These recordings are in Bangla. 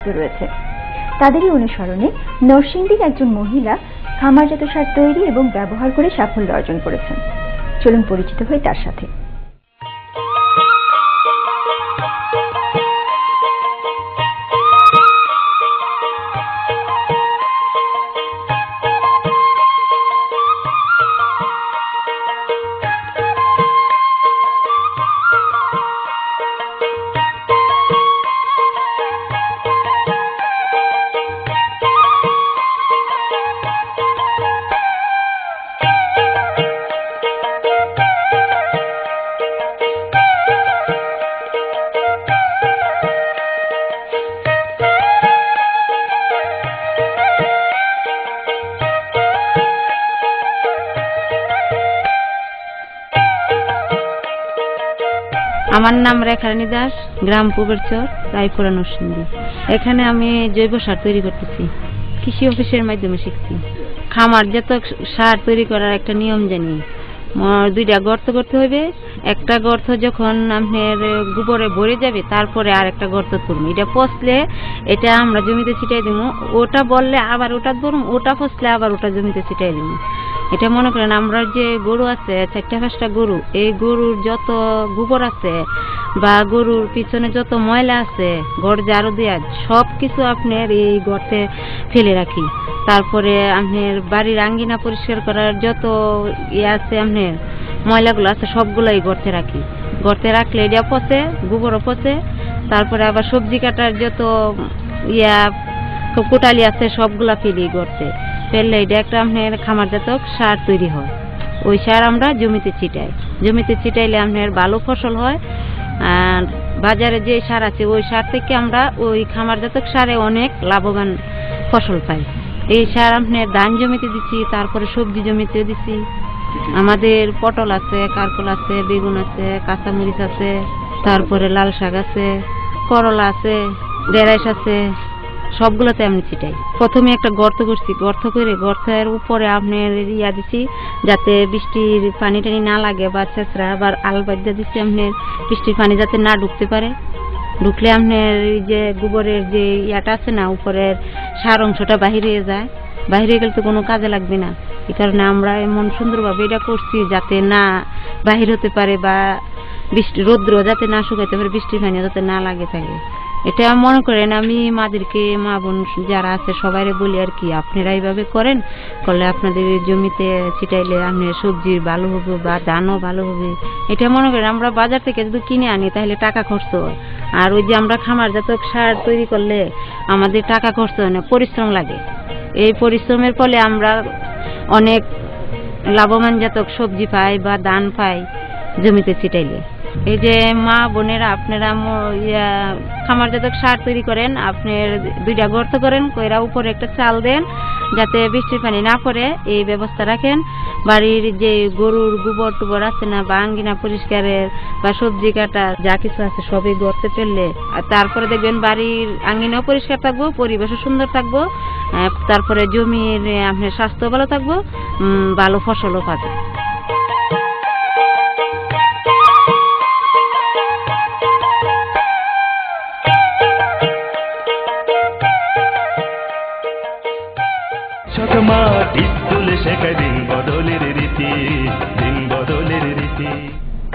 রয়েছে। তাদেরই অনুসরণে নরসিংদীর একজন মহিলা খামারজাত সার তৈরি এবং ব্যবহার করে সাফল্য অর্জন করেছেন। চলুন পরিচিত হই তার সাথে। আমার নাম রেখারানী দাস, গ্রাম পুবেরচর, রায়পুরা, নরসিংদী। এখানে আমি জৈব সার তৈরি করতেছি, কৃষি অফিসের মাধ্যমে শিখছি। খামারজাত সার তৈরি করার একটা নিয়ম জানি। দুইটা গর্ত করতে হবে। একটা গর্ত যখন আপনার গোবরে ভরে যাবে তারপরে আর একটা গর্ত করবো। এটা পচলে এটা আমরা জমিতে ছিটাই দিব, ওটা বললে আবার ওটা ধরুন, ওটা পচলে আবার ওটা জমিতে ছিটাই দিব। এটা মনে করেন আমরা যে গরু আছে 4-5টা গরু, এই গরুর যত গোবর আছে বা গরুর পিছনে যত ময়লা আছে গড় ঝাড়ু দেওয়া সব কিছু আপনার এই গর্তে ফেলে রাখি। তারপরে আপনার বাড়ির আঙ্গিনা পরিষ্কার করার যত আছে আপনার ময়লাগুলো আছে সবগুলো এই গর্তে রাখি। গর্তে রাখলে এটা পচে, গোবরও পচে। তারপরে আবার সবজি কাটার যত কোটালি আছে সবগুলা ফেলি গর্তে। ফেললে এটা একটা আপনার খামারজাত সার তৈরি হয়। ওই সার আমরা জমিতে ছিটাই। জমিতে ছিটাইলে আপনার ভালো ফসল হয়। আর বাজারে যে সার আছে ওই সার থেকে আমরা ওই খামারজাত সারে অনেক লাভবান ফসল পাই। এই সার আপনার ধান জমিতে দিচ্ছি, তারপরে সবজি জমিতেও দিচ্ছি। আমাদের পটল আছে, কারকল আছে, বেগুন আছে, কাঁচামরিচ আছে, তারপরে লাল শাক আছে, করলা আছে, ঢেঁড়স আছে, সবগুলোতে আমি ছিটাই। প্রথমে একটা গর্ত করছি, গর্ত করে গর্তের উপরে আপনার দিচ্ছি যাতে বৃষ্টির পানি টানি না লাগে বা ছেঁচড়া, আবার আলবাদ্যা দিচ্ছি আপনার বৃষ্টির পানি যাতে না ঢুকতে পারে। ঢুকলে আপনার যে গোবরের যে আছে না, উপরের সার অংশটা বাহিরে যায়। বাহিরে গেলে তো কোনো কাজে লাগবে না। এই কারণে আমরা এমন সুন্দরভাবে এটা করছি যাতে না বাহির হতে পারে বা বৃষ্টি রৌদ্র যাতে না শুকাইতে পারে, বৃষ্টির পানি যাতে না লাগে থাকে। এটা মনে করেন আমি মাদেরকে, মা বোন যারা আছে সবাইরে বলি আর কি, আপনারা এইভাবে করেন, করলে আপনাদের জমিতে ছিটাইলে আপনার সবজির ভালো হবে বা ধানও ভালো হবে। এটা মনে করেন আমরা বাজার থেকে যদি কিনে আনি তাহলে টাকা খরচ হয়। আর ওই যে আমরা খামারজাত সার তৈরি করলে আমাদের টাকা খরচ হয় না, পরিশ্রম লাগে। এই পরিশ্রমের ফলে আমরা অনেক লাভবানজাত সবজি পাই বা ধান পাই জমিতে ছিটাইলে। এই যে মা বোনেরা আপনারা খামারজাত সার তৈরি করেন, আপনার 2টা গর্ত করেন, কইরা উপরে একটা চাল দেন যাতে বৃষ্টির পানি না পড়ে, এই ব্যবস্থা রাখেন। বাড়ির যে গরুর গোবর টুবর আছে না বা আঙ্গিনা পরিষ্কারের বা সবজি কাটা যা কিছু আছে সবই গর্তে ফেললে তারপরে দেখবেন বাড়ির আঙ্গিনাও পরিষ্কার থাকবো, পরিবেশও সুন্দর থাকবো, তারপরে জমির আপনার স্বাস্থ্য ভালো থাকবো, ভালো ফসলও পাবে।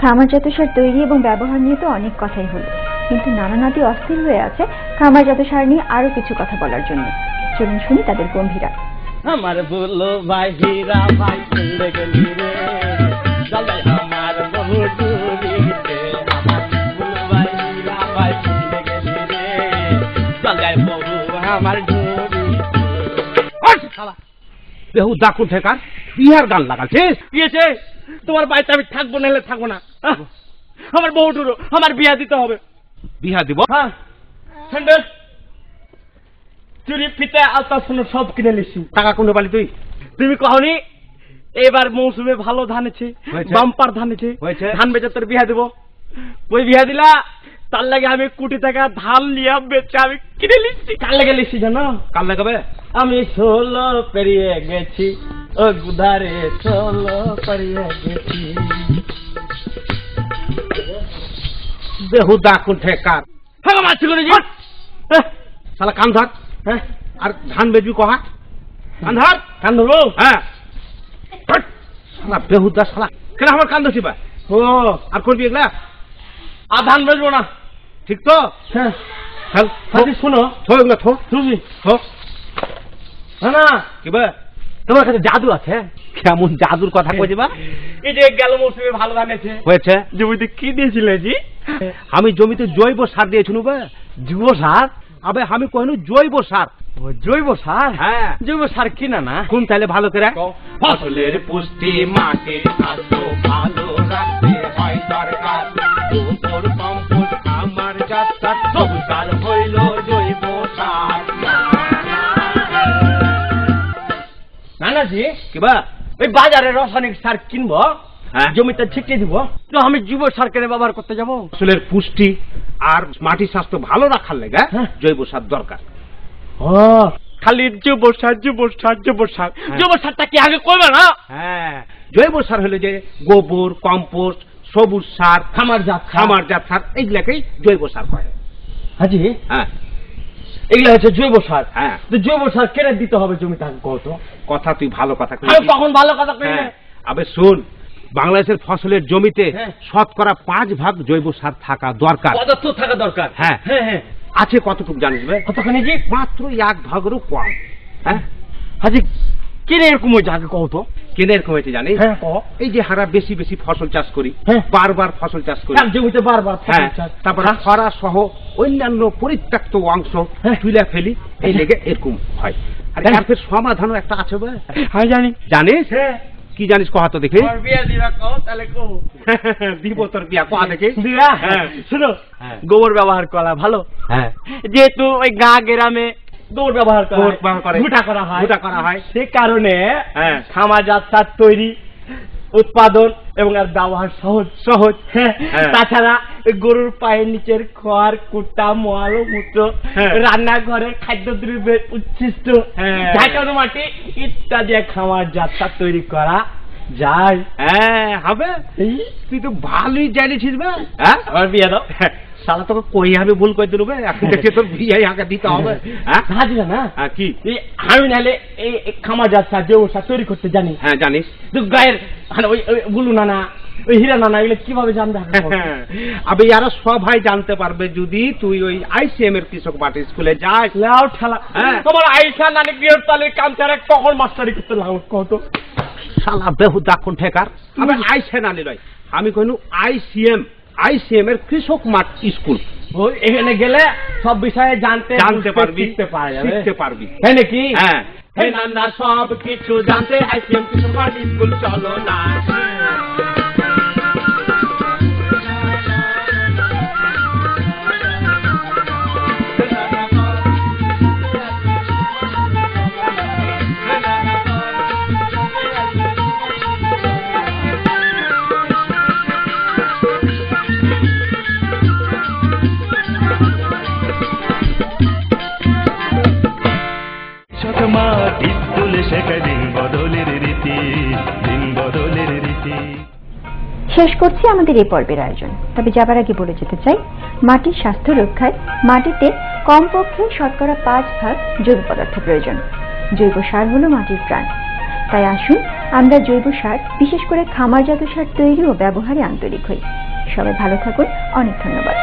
খামারজাত সার তৈরি এবং ব্যবহার নিয়ে তো অনেক কথাই হলো, কিন্তু নানা নাতি অস্থির হয়ে আছে খামারজাত সার নিয়ে আরো কিছু কথা বলার জন্য। চলুন শুনি তাদের গম্ভীরা। আমার বলো ভাই হীরা ভাই চলে গেলি রে, জালাই আমার বহু দূরিতে। আমার বলো ভাই হীরা ভাই চলে গেলি রে, জালাই বহু আমার দূরিতে। শালা বেহু দাকু ঠেকার বিহার গান লাগাচ্ছিস। বিয়েছে তোমার বাড়িতে আমি থাকবো, নাহলে থাকবো না। আমার বউটুরো আমার বিয়া দিতে হবে। বিয়া দিব? হ্যাঁ, স্যান্ডেল চুরি ফিতে আলতা শুনো সব কিনে নিচ্ছি। টাকা কোন পালি তুই? তুমি কহনি এবার মৌসুমে ভালো ধান আছে, বাম্পার ধান আছে, ধান বেচে তোর বিয়া দিব। ওই বিয়া দিলা তার লাগে আমি কোটি টাকা ধান লিয়া বেচে আমি কিনে নিচ্ছি। কার লাগে লিখছি জানো? কার লাগাবে? আমি 16 পেরিয়ে গেছি, ও গুধারে 16 পেরিয়ে গেছি। বেহুদা কোন ঠেকার। হ্যাঁ মাছ শালা কান ধর। হ্যাঁ আর ধান বেচবি কহা? কান ধর। কান ধরবো? হ্যাঁ শালা বেহুদা শালা, কেন আমার কান ধরছি বা? ও আর করবি এগুলা? আর ধান বেচবো না। ঠিক তো? হ্যাঁ চল হাজি শোনো, থো এগুলা, থো তুমি থো। না না, কি বা? তোমার কাছে জাদু আছে? কেমন জাদুর কথা কইছি বা? এই যে গেল মৌসুমে ভালো ধান হয়েছে, হয়েছে। জমিতে কি দিয়েছিলে জি? আমি জমিতে জৈব সার দিয়েছিনু বা? যুব সার? আবে আমি কইনু জৈব সার। ও জৈব সার? হ্যাঁ। জৈব সার কিনা না? কোন তাইলে ভালো করে? ফসলের পুষ্টি মাটির স্বাস্থ্য ভালো রাখতে হয় দরকার। গোবর কম্পোস্ট আমার যাত্রা সবুজ সার হইল জৈব সার। না না জি, কি বা? ওই বাজারে রাসায়নিক সার কিনবো, হ্যাঁ। জমিতে ছিটিয়ে দিব, তো আমি জৈব সার কেনে ব্যবহার করতে যাবো? ফসলের পুষ্টি আর মাটির স্বাস্থ্য ভালো রাখার লেগে হ্যাঁ। জৈব সার দরকার। ও খালি জৈব সার জৈব সার জৈব সার, হ্যাঁ। জৈব সারটা কি আগে করবে না? হ্যাঁ, জৈব সার হলো যে গোবর, কম্পোস্ট, সবুজ সার, খামারজাত সার, এইগুলাকেই জৈব সার কয়। হাজি হ্যাঁ এগুলো হচ্ছে জৈব সার। হ্যাঁ। তো জৈব সার কেনে দিতে হবে জমিতে আগে কত? কথা তুই ভালো কথা আমি কইছিস। কখন ভালো কথা কই না? হ্যাঁ, আবে শুন, বাংলাদেশের ফসলের জমিতে হ্যাঁ। শতকরা 5% জৈব সার থাকা দরকার। পদার্থ থাকা দরকার। হ্যাঁ। হ্যাঁ হ্যাঁ। আছে কতটুকু জানিস বে? কতখানি জি? মাত্র 1%-ও কম। হ্যাঁ, হাজি কেনে এরকম হয়েছে আগে কত? কেন এরকম হয়েছে জানিস? হ্যাঁ ক। এই যে হারা বেশি বেশি ফসল চাষ করি, হ্যাঁ। বারবার ফসল চাষ করি, এক জমিতে বারবার হ্যাঁ, ফসল চাষ। তারপরে খরা সহ অন্যান্য পরিত্যক্ত অংশ হ্যাঁ। তুলে ফেলি, এই লেগে এরকম হয়। আর হ্যাঁ। এর ফের সমাধানও একটা আছে বে। আমি জানি। জানিস? হ্যাঁ। কি জানিস কহা তো দেখি? আমার বিয়া দিবা কও তাহলে কও। দিব তোর বিয়া, কহা দেখি। দিবা? হ্যাঁ। শুনো, হ্যাঁ। গোবর ব্যবহার করা ভালো, হ্যাঁ, যেহেতু ওই গাঁ গ্রামে গোবর ব্যবহার করা গোবর হয়, ব্যবহার করে। ভুটা করা হয়, ভুটা করা হয়। সে কারণে হ্যাঁ। খামারজাত সার তৈরি, উৎপাদন এবং আর ব্যবহার সহজ সহজ। হ্যাঁ। হ্যাঁ। তাছাড়া ওই গরুর পায়ের নিচের খড় কুটা মল মূত্র, হ্যাঁ। রান্নাঘরের খাদ্যদ্রব্যের উচ্ছিষ্ট, হ্যাঁ। ঝাঁকানো মাটি ইত্যাদি খামারজাত সার তৈরি করা যায়। হ্যাঁ হবে। এই তুই তো ভালোই জানিছিস বে। হ্যাঁ, আমার বিয়ে দাও। শালা তোকে কই হবে ভুল করে দিল বে। এখন দেখে তোর বিয়ে আগে দিতে হবে। হ্যাঁ, হাজিরা না, হ্যাঁ, কি? এই আমি নাহলে এই খামারজাত সার জৈব সার তৈরি করতে জানি। হ্যাঁ জানিস। তো গায়ের মানে ওই ওই বুলু নানা, ওই হীরা নানা, এগুলো কিভাবে জানবে? আবে ইয়ারা সবাই জানতে পারবে যদি তুই ওই ICM এর কৃষক পার্টি স্কুলে যাস। লাউ ঠালা। হ্যাঁ। তোমার আইসা নানি গৃহস্থালির কাম ছাড়া কখন মাস্টারি করতে লাউ কত? শালা বেহুদা কোন ঠেকার। আমি আইসেন আলি নয়, আমি কইনু ICM এর কৃষক মাঠ স্কুল। ওই এখানে গেলে সব বিষয়ে জানতে পারবি, শিখতে পারা যাবে। শিখতে পারবি। হ্যাঁ নাকি? হ্যাঁ। হে নানা সব কিছু জানতে আইসিএম কিছু মাটি স্কুল চলো না। মাটি স্কুলে শেখায় দিন বদলের রীতি, দিন বদলের রীতি। শেষ করছি আমাদের এই পর্বের আয়োজন। তবে যাবার আগে বলে যেতে চাই, মাটির স্বাস্থ্য রক্ষায় মাটিতে কমপক্ষে শতকরা 5% জৈব পদার্থ প্রয়োজন। জৈব সার হলো মাটির প্রাণ। তাই আসুন আমরা জৈব সার, বিশেষ করে খামারজাত সার তৈরি ও ব্যবহারে আন্তরিক হই। সবাই ভালো থাকুন। অনেক ধন্যবাদ।